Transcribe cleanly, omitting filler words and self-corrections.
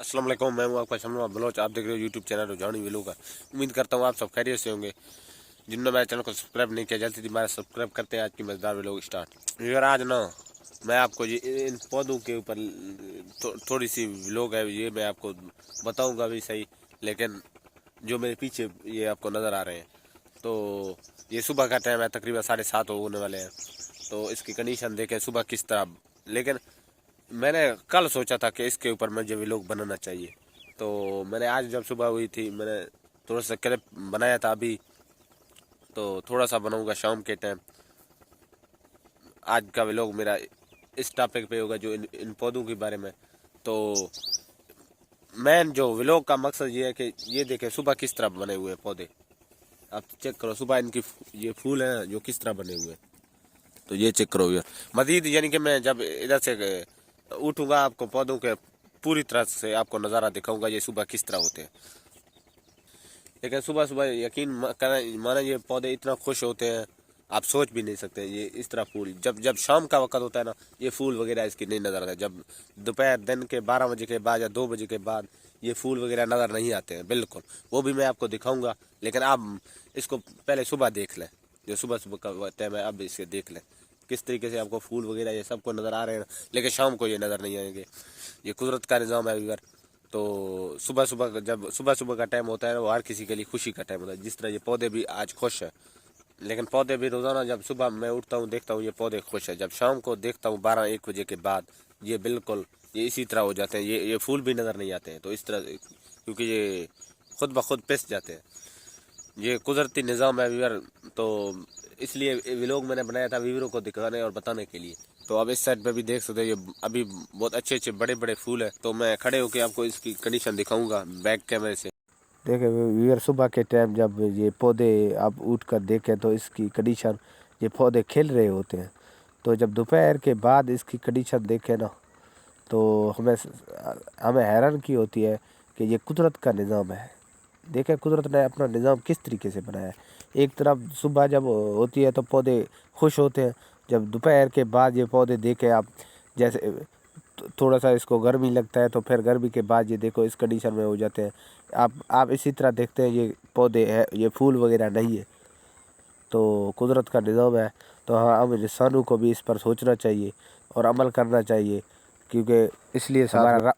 अस्सलाम वालेकुम, मैं हूं आपका शमनुआ बलोच। आप देख रहे हो यूट्यूब चैनल रुझानी विलो का। उम्मीद करता हूं आप सब खैरियत से होंगे। जिन्होंने मेरे चैनल को सब्सक्राइब नहीं किया, जल्दी से हमारा सब्सक्राइब करते हैं। आज की मजेदार विलो स्टार्ट। यार आज ना मैं आपको ये इन पौधों के ऊपर थोड़ी सी विलोग है, ये मैं आपको बताऊंगा भी सही। लेकिन जो मेरे पीछे ये आपको नज़र आ रहे हैं, तो ये सुबह का टाइम है, तकरीबन 7:30 होने वाले हैं। तो इसकी कंडीशन देखें सुबह किस तरह। लेकिन मैंने कल सोचा था कि इसके ऊपर मुझे व्लॉग बनाना चाहिए, तो मैंने आज जब सुबह हुई थी मैंने थोड़ा सा क्लिप बनाया था अभी, तो थोड़ा सा बनाऊंगा शाम के टाइम। आज का व्लॉग मेरा इस टॉपिक पे होगा, जो इन पौधों के बारे में। तो मेन जो व्लॉग का मकसद ये है कि ये देखें सुबह किस तरह बने हुए हैं पौधे। आप चेक करो सुबह इनकी ये फूल हैं जो किस तरह बने हुए हैं, तो ये चेक करो यार। मजीद यानी कि मैं जब इधर से उठूंगा आपको पौधों के पूरी तरह से आपको नज़ारा दिखाऊंगा ये सुबह किस तरह होते हैं। लेकिन सुबह सुबह यकीन माना ये पौधे इतना खुश होते हैं, आप सोच भी नहीं सकते। ये इस तरह फूल जब जब शाम का वक्त होता है ना, ये फूल वगैरह इसकी नहीं नज़र आते। जब दोपहर दिन के 12 बजे के बाद या 2 बजे के बाद ये फूल वगैरह नज़र नहीं आते हैं बिल्कुल। वो भी मैं आपको दिखाऊंगा, लेकिन आप इसको पहले सुबह देख लें। जो सुबह सुबह का टाइम है, अब इसे देख लें किस तरीके से आपको फूल वगैरह ये सबको नज़र आ रहे हैं। लेकिन शाम को ये नज़र नहीं आएंगे। ये कुदरत का निज़ाम है अगर। तो सुबह सुबह जब सुबह सुबह का टाइम होता है वो हर किसी के लिए खुशी का टाइम होता है। जिस तरह ये पौधे भी आज खुश है, लेकिन पौधे भी रोज़ाना जब सुबह मैं उठता हूँ देखता हूँ ये पौधे खुश है। जब शाम को देखता हूँ 12-1 बजे के बाद ये बिल्कुल ये इसी तरह हो जाते हैं। ये फूल भी नज़र नहीं आते हैं। तो इस तरह क्योंकि ये खुद ब खुद पिस जाते हैं। ये कुदरती निज़ाम है व्यूअर। तो इसलिए व्लॉग मैंने बनाया था व्यूअरों को दिखाने और बताने के लिए। तो अब इस साइड पे भी देख सकते हो ये अभी बहुत अच्छे अच्छे बड़े बड़े फूल है। तो मैं खड़े होकर आपको इसकी कंडीशन दिखाऊंगा बैक कैमरे से। देखें व्यूअर, सुबह के टाइम जब ये पौधे आप उठ कर देखें तो इसकी कंडीशन, ये पौधे खिल रहे होते हैं। तो जब दोपहर के बाद इसकी कंडीशन देखें ना, तो हमें हैरान की होती है कि ये कुदरत का निज़ाम है। देखें कुदरत ने अपना निज़ाम किस तरीके से बनाया है। एक तरफ सुबह जब होती है तो पौधे खुश होते हैं, जब दोपहर के बाद ये पौधे देखें आप, जैसे थोड़ा सा इसको गर्मी लगता है तो फिर गर्मी के बाद ये देखो इस कंडीशन में हो जाते हैं। आप इसी तरह देखते हैं ये पौधे है, ये फूल वगैरह नहीं है। तो कुदरत का निज़ाम है। तो हाँ, हम इंसानों को भी इस पर सोचना चाहिए और अमल करना चाहिए, क्योंकि इसलिए हमारा